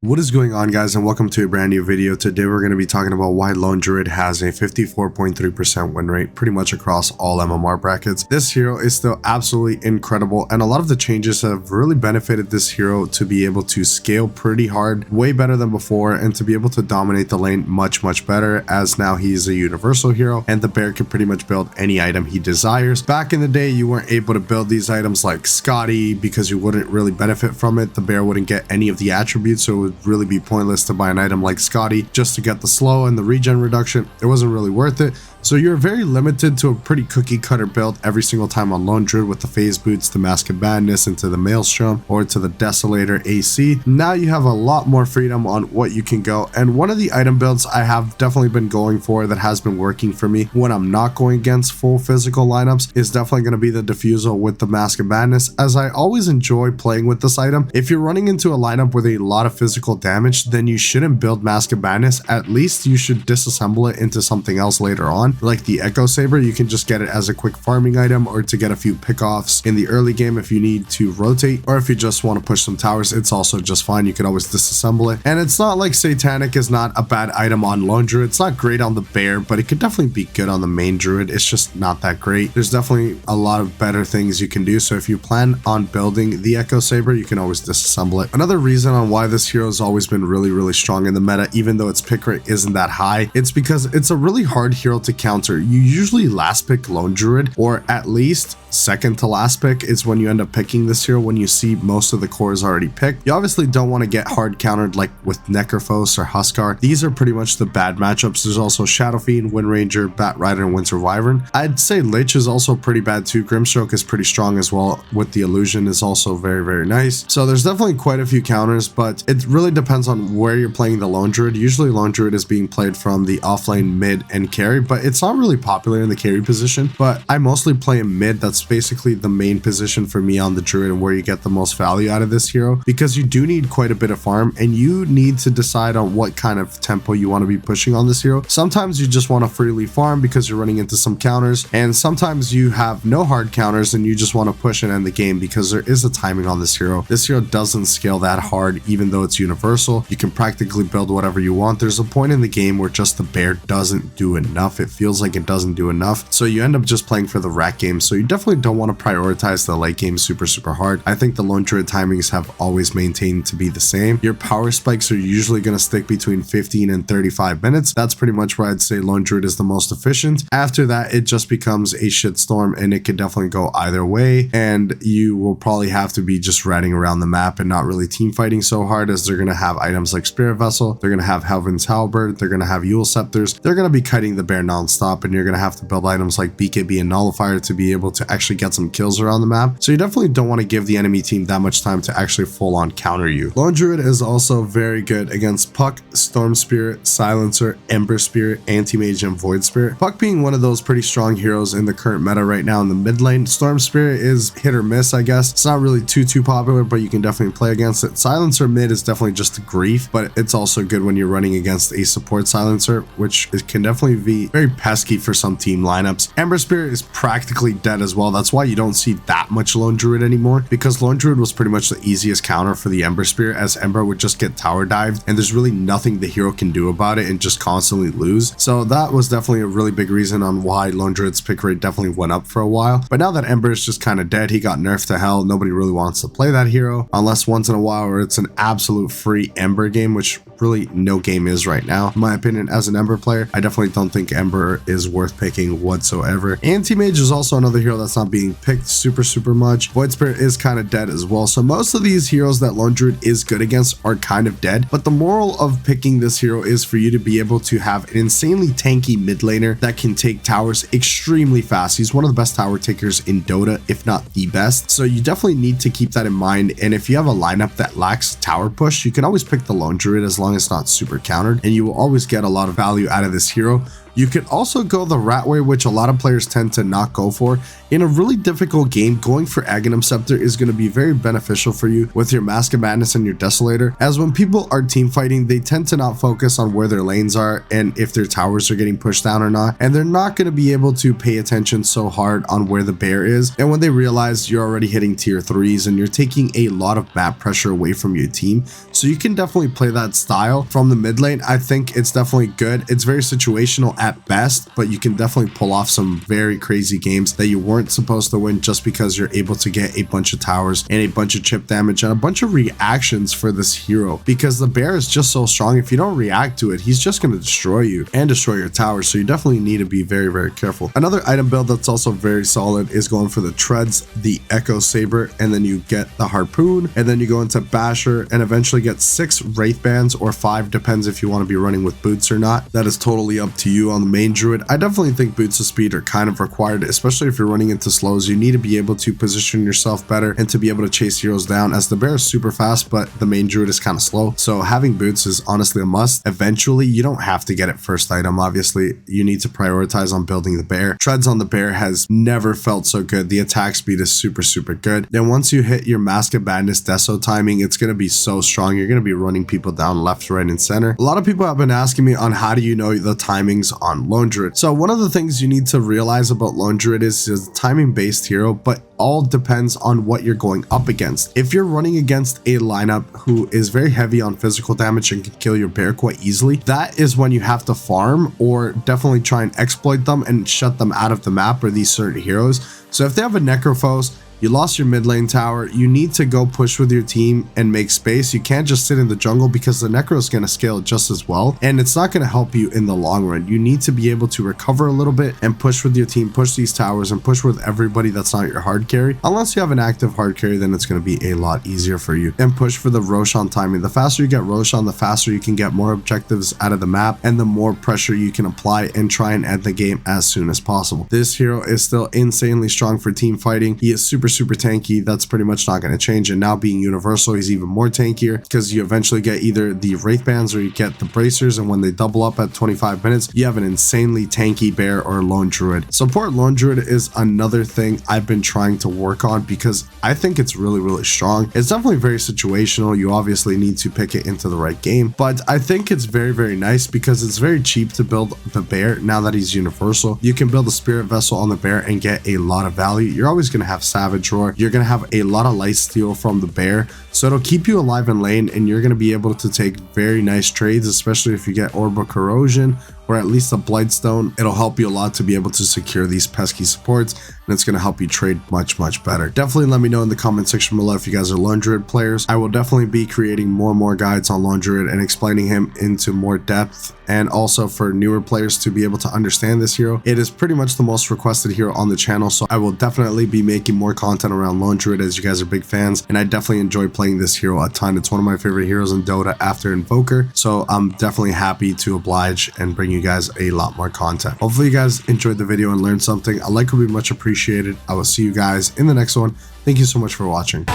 What is going on, guys, and welcome to a brand new video. Today we're going to be talking about why Lone Druid has a 54.3% win rate pretty much across all MMR brackets. This hero is still absolutely incredible, and a lot of the changes have really benefited this hero to be able to scale pretty hard, way better than before, and to be able to dominate the lane much better, as now he's a universal hero and the bear can pretty much build any item he desires. Back in the day, you weren't able to build these items like Scotty because you wouldn't really benefit from it. The bear wouldn't get any of the attributes, so it would really be pointless to buy an item like Scotty just to get the slow and the regen reduction. It wasn't really worth it. So you're very limited to a pretty cookie cutter build every single time on Lone Druid, with the phase boots, the Mask of Madness, into the Maelstrom, or to the Desolator AC. Now you have a lot more freedom on what you can go, and one of the item builds I have definitely been going for that has been working for me when I'm not going against full physical lineups is definitely going to be the Diffusal with the Mask of Madness, as I always enjoy playing with this item. If you're running into a lineup with a lot of physical damage, then you shouldn't build Mask of Madness. At least you should disassemble it into something else later on. Like the Echo Saber, you can just get it as a quick farming item or to get a few pickoffs in the early game if you need to rotate, or if you just want to push some towers, it's also just fine. You could always disassemble it. And it's not like Satanic is not a bad item on Lone Druid. It's not great on the bear, but it could definitely be good on the main druid. It's just not that great. There's definitely a lot of better things you can do. So if you plan on building the Echo Saber, you can always disassemble it. Another reason on why this hero has always been really strong in the meta, even though its pick rate isn't that high, it's because it's a really hard hero to counter. You usually last pick Lone Druid, or at least second to last pick is when you end up picking this hero, when you see most of the cores already picked. You obviously don't want to get hard countered like with Necrophos or Huskar. These are pretty much the bad matchups. There's also Shadow Fiend, Wind Ranger, Bat Rider, and Winter Wyvern. I'd say Lich is also pretty bad too. Grimstroke is pretty strong as well, with the Illusion is also very nice. So there's definitely quite a few counters, but it really depends on where you're playing the Lone Druid. Usually Lone Druid is being played from the offlane, mid, and carry, but it's not really popular in the carry position. But I mostly play in mid. That's basically the main position for me on the druid, and where you get the most value out of this hero, because you do need quite a bit of farm and you need to decide on what kind of tempo you want to be pushing on this hero. Sometimes you just want to freely farm because you're running into some counters, and sometimes you have no hard counters and you just want to push and end the game because there is a timing on this hero. This hero doesn't scale that hard, even though it's universal. You can practically build whatever you want. There's a point in the game where just the bear doesn't do enough. It feels like it doesn't do enough, so you end up just playing for the rack game. So you definitely don't want to prioritize the late game super hard. I think the Lone Druid timings have always maintained to be the same. Your power spikes are usually going to stick between 15 and 35 minutes. That's pretty much where I'd say Lone Druid is the most efficient. After that, it just becomes a shitstorm, and it could definitely go either way, and you will probably have to be just riding around the map and not really team fighting so hard, as they're going to have items like Spirit Vessel, they're going to have Helvin's Halberd, they're going to have Yule Scepters, they're going to be kiting the bear non-stop, and you're going to have to build items like BKB and Nullifier to be able to actually get some kills around the map. So you definitely don't want to give the enemy team that much time to actually full on counter you. Lone Druid is also very good against Puck, Storm Spirit, Silencer, Ember Spirit, Anti-Mage, and Void Spirit. Puck being one of those pretty strong heroes in the current meta right now in the mid lane. Storm Spirit is hit or miss, I guess. It's not really too popular, but you can definitely play against it. Silencer mid is definitely just a grief, but it's also good when you're running against a support Silencer, which can definitely be very pesky for some team lineups. Ember Spirit is practically dead as well. That's why you don't see that much Lone Druid anymore, because Lone Druid was pretty much the easiest counter for the Ember Spirit, as Ember would just get tower dived and there's really nothing the hero can do about it and just constantly lose. So that was definitely a really big reason on why Lone Druid's pick rate definitely went up for a while. But now that Ember is just kind of dead, he got nerfed to hell. Nobody really wants to play that hero unless once in a while where it's an absolute free Ember game, which really no game is right now. In my opinion, as an Ember player, I definitely don't think Ember is worth picking whatsoever. Anti-Mage is also another hero that's not being picked super much. Void Spirit is kind of dead as well. So most of these heroes that Lone Druid is good against are kind of dead. But the moral of picking this hero is for you to be able to have an insanely tanky mid laner that can take towers extremely fast. He's one of the best tower takers in Dota, if not the best. So you definitely need to keep that in mind. And if you have a lineup that lacks tower push, you can always pick the Lone Druid as long as it's not super countered, and you will always get a lot of value out of this hero You could also go the rat way, which a lot of players tend to not go for. In a really difficult game, going for Aghanim Scepter is going to be very beneficial for you with your Mask of Madness and your Desolator, as when people are team fighting, they tend to not focus on where their lanes are and if their towers are getting pushed down or not, and they're not going to be able to pay attention so hard on where the bear is. And when they realize you're already hitting tier 3s and you're taking a lot of map pressure away from your team, so you can definitely play that style from the mid lane. I think it's definitely good. It's very situational at best, but you can definitely pull off some very crazy games that you weren't supposed to win just because you're able to get a bunch of towers and a bunch of chip damage and a bunch of reactions for this hero, because the bear is just so strong. If you don't react to it, he's just going to destroy you and destroy your towers, so you definitely need to be very, very careful. Another item build that's also very solid is going for the treads, the Echo Saber, and then you get the harpoon, and then you go into Basher and eventually get 6 Wraith Bands, or 5, depends if you want to be running with boots or not. That is totally up to you on the main druid. I definitely think boots of speed are kind of required, especially if you're running into slows. You need to be able to position yourself better and to be able to chase heroes down, as the bear is super fast, but the main druid is kind of slow. So having boots is honestly a must. Eventually, you don't have to get it first item. Obviously, you need to prioritize on building the bear. Treads on the bear has never felt so good. The attack speed is super, super good. Then once you hit your Mask of Madness Deso timing, it's going to be so strong. You're going to be running people down left, right, and center. A lot of people have been asking me on how do you know the timings on Lone Druid. So one of the things you need to realize about Lone Druid is a timing based hero, but all depends on what you're going up against. If you're running against a lineup who is very heavy on physical damage and can kill your bear quite easily, that is when you have to farm or definitely try and exploit them and shut them out of the map, or these certain heroes. So if they have a Necrophos, you lost your mid lane tower, you need to go push with your team and make space. You can't just sit in the jungle, because the Necro is going to scale just as well, and it's not going to help you in the long run. You need to be able to recover a little bit and push with your team, push these towers, and push with everybody that's not your hard carry. Unless you have an active hard carry, then it's going to be a lot easier for you. And push for the Roshan timing. The faster you get Roshan, the faster you can get more objectives out of the map, and the more pressure you can apply and try and end the game as soon as possible. This hero is still insanely strong for team fighting. He is super tanky. That's pretty much not going to change. And now being universal, he's even more tankier, because you eventually get either the Wraith Bands or you get the bracers, and when they double up at 25 minutes, you have an insanely tanky bear or Lone Druid. Support Lone Druid is another thing I've been trying to work on, because I think it's really, really strong. It's definitely very situational. You obviously need to pick it into the right game, but I think it's very, very nice because it's very cheap to build the bear. Now that he's universal, you can build a Spirit Vessel on the bear and get a lot of value. You're always going to have Savage Roar. You're going to have a lot of lifesteal from the bear, so it'll keep you alive in lane, and you're going to be able to take very nice trades, especially if you get Orb of Corrosion or at least a Blightstone. It'll help you a lot to be able to secure these pesky supports, and it's going to help you trade much, much better. Definitely let me know in the comment section below if you guys are Lone Druid players. I will definitely be creating more and more guides on Lone Druid and explaining him into more depth, and also for newer players to be able to understand this hero. It is pretty much the most requested hero on the channel, so I will definitely be making more content around Lone Druid, as you guys are big fans, and I definitely enjoy playing this hero a ton. It's one of my favorite heroes in Dota after Invoker, so I'm definitely happy to oblige and bring you guys a lot more content. Hopefully you guys enjoyed the video and learned something. A like would be much appreciated. I will see you guys in the next one. Thank you so much for watching.